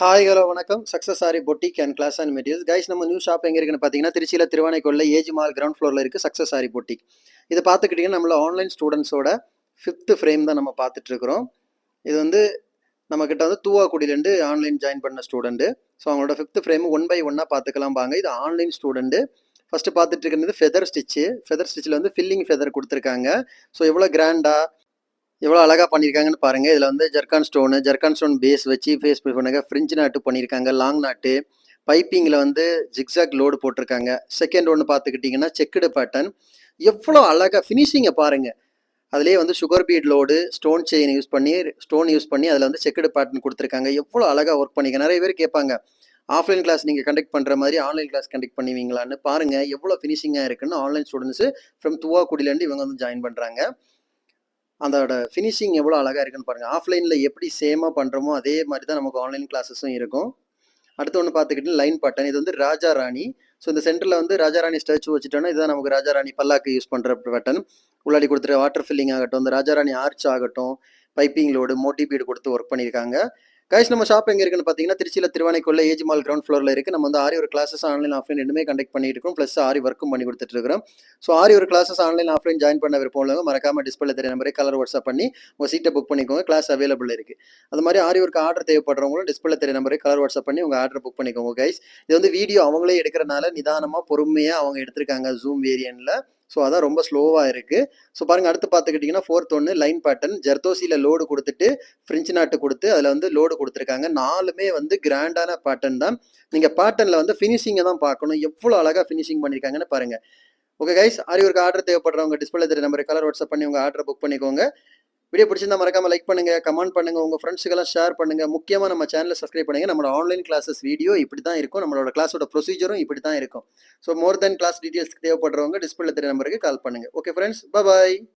Hi hello வணக்கம். Success sari boutique and class and materials. Guys, நம்ம new shop எங்கே இருக்குன்னு பார்த்தீங்கன்னா, திருச்சியில் திருவானைக்கோலில் ஏஜி மால் கிரவுண்ட் ஃப்ளோரில் இருக்குது சக்ஸஸ் சாரி பொட்டிக். இதை பார்த்துக்கிட்டிங்கன்னா நம்மள ஆன்லைன் ஸ்டூடெண்ட்ஸோட ஃபிஃப்த் ஃப்ரேம் தான் நம்ம பார்த்துட்ருக்குறோம். இது வந்து நம்மக்கிட்ட வந்து தூவாக்குடியிலேருந்து ஆன்லைன் ஜாயின் பண்ண ஸ்டூடெண்ட்டு. ஸோ அவங்களோட ஃபிஃப்த் ஃப்ரேம் ஒன் பை ஒன்னாக பார்த்துக்கலாம் பாங்க. இது ஆன்லைன் ஸ்டூடெண்ட்டு. ஃபஸ்ட்டு பார்த்துட்டு இருக்கிறது ஃபெதர் ஸ்டிச்சு. ஃபெதர் ஸ்டிச்சில் வந்து ஃபில்லிங் ஃபெதர் கொடுத்துருக்காங்க. ஸோ எவ்வளோ கிராண்டாக எவ்வளோ அழகா பண்ணியிருக்காங்கன்னு பாருங்க. இதில் வந்து ஜர்கான் ஸ்டோன் பேஸ் வச்சு ஃபேஸ் பண்ணுங்க. ஃப்ரிஞ்ச் நாட்டு பண்ணியிருக்காங்க, லாங் நாட்டு. பைப்பிங்கில் வந்து ஜிக்ஸாக் லோடு போட்டிருக்காங்க. செகண்ட் ஒன்று பார்த்துக்கிட்டிங்கன்னா செக்குடு பேட்டர்ன். எவ்வளோ அழகா ஃபினிஷிங்கை பாருங்க. அதுலேயே வந்து sugar beat load, stone use பண்ணி அதில் வந்து செக்குடு பேட்டர்ன் கொடுத்துருக்காங்க. எவ்வளோ அழகாக ஒர்க் பண்ணிக்க. நிறைய பேர் கேட்பாங்க, ஆஃப்லைன் கிளாஸ் நீங்கள் கண்டக்ட் பண்ணுற மாதிரி ஆன்லைன் கிளாஸ் கண்டக்ட் பண்ணுவீங்களான்னு. பாருங்க எவ்வளோ ஃபினிஷிங்காக இருக்குன்னு. ஆன்லைன் ஸ்டூடெண்ட்ஸு ஃப்ரம் துவாக்குடியிலேருந்து இவங்க வந்து ஜாயின் பண்ணுறாங்க. அதோட ஃபினிஷிங் எவ்வளோ அழகாக இருக்குன்னு பாருங்கள். ஆஃப்லைனில் எப்படி சேமாக பண்ணுறோமோ அதே மாதிரி தான் நமக்கு ஆன்லைன் கிளாஸஸும் இருக்கும். அடுத்து ஒன்று பார்த்துக்கிட்டு லைன் பட்டன். இது வந்து ராஜா ராணி. ஸோ இந்த சென்டரில் வந்து ராஜா ராணி ஸ்டாச்சு வச்சுட்டோன்னா இதுதான் நமக்கு ராஜா ராணி பல்லாக்கு யூஸ் பண்ணுற பட்டன். உள்ளாடி கொடுத்துட்டு வாட்டர் ஃபில்லிங் ஆகட்டும், இந்த ராஜா ராணி ஆர்ச் ஆகட்டும், பைப்பிங் லோடு, மோட்டி பீடு கொடுத்து ஒர்க் பண்ணியிருக்காங்க. கைஸ், நம்ம ஷாப் எங்கே இருக்குன்னு பார்த்தீங்கன்னா, திருச்சியில் திருவானைக்குள்ள ஏஜி மால் கிரவுண்ட் ஃப்ளோரில் இருக்குது. நம்ம வந்து ஆரி ஒரு கிளாஸஸ் ஆன்லைன் ஆஃப்லைன் ரெண்டுமே கண்டக்ட் பண்ணிட்டு இருக்கோம். ப்ளஸ் ஆரி ஒர்க்கும் பண்ணி கொடுத்துட்டு இருக்கிறோம். ஸோ ஆரி ஒரு கிளாஸஸ் ஆன்லைன் ஆஃப்லைன் ஜாயின் பண்ண விருப்பம் உள்ளவங்க மறக்காம டிஸ்பிளே தெரிய நம்பரே கலர் வாட்ஸ்அப் பண்ணி உங்கள் சீட்டை புக் பண்ணிக்கோங்க. கிளாஸ் அவைலபிள் இருக்குது. அது மாதிரி ஆரி ஒர்க்கு ஆர்டர் தேவைப்படுறவங்களும் டிஸ்பிளே தெரிய நம்பரே கலர் வாட்ஸ்அப் பண்ணி உங்கள் ஆர்டர் புக் பண்ணிக்கோங்க. கைஸ், இது வந்து வீடியோ அவங்களே எடுக்கிறனால நிதானமாக பொறுமையாக அவங்க எடுத்திருக்காங்க ஜூம் வேரியன்ட்ல. ஸோ அதான் ரொம்ப ஸ்லோவாக இருக்குது. ஸோ பாருங்கள், அடுத்து பார்த்துக்கிட்டிங்கன்னா ஃபோர்த் ஒன்று லைன் பேட்டர்ன். ஜர்தோசியில் லோடு கொடுத்துட்டு ஃப்ரெஞ்சு நாட்டு கொடுத்து அதில் வந்து லோடு கொடுத்துருக்காங்க. நாலுமே வந்து கிராண்டான பேட்டர்ன் தான். நீங்கள் பேட்டர்னில் வந்து ஃபினிஷிங்கை தான் பார்க்கணும். எவ்வளோ அழகாக ஃபினிஷிங் பண்ணியிருக்காங்கன்னு பாருங்கள். ஓகே கைஸ், ஆரிவொர்க் ஆர்டர் தேவைப்படுறவங்க டிஸ்பிளே தெரிய நம்பருக்கு கலர் வாட்ஸ்அப் பண்ணி உங்கள் ஆர்டரை புக் பண்ணிக்கோங்க. வீடியோ பிடிச்சிருந்தா மறக்காம லைக் பண்ணுங்க, கமெண்ட் பண்ணுங்க, உங்க ஃப்ரெண்ட்ஸுக்கெல்லாம் ஷேர் பண்ணுங்க. முக்கியமாக நம்ம சேனலை சப்ஸ்கிரைப் பண்ணுங்க. நம்மளோட ஆன்லைன் கிளாஸஸ் வீடியோ இப்படி தான் இருக்கும். நம்மளோட கிளாஸோட ப்ரொசீஜரும் இப்படி தான் இருக்கும். ஸோ மோர் தென் கிளாஸ் டீடைல்ஸ்க்கு தேவைப்படுறவங்க டிஸ்பிளே தெரிய நம்பருக்கு கால் பண்ணுங்க. ஓகே ஃப்ரெண்ட்ஸ், பாய்.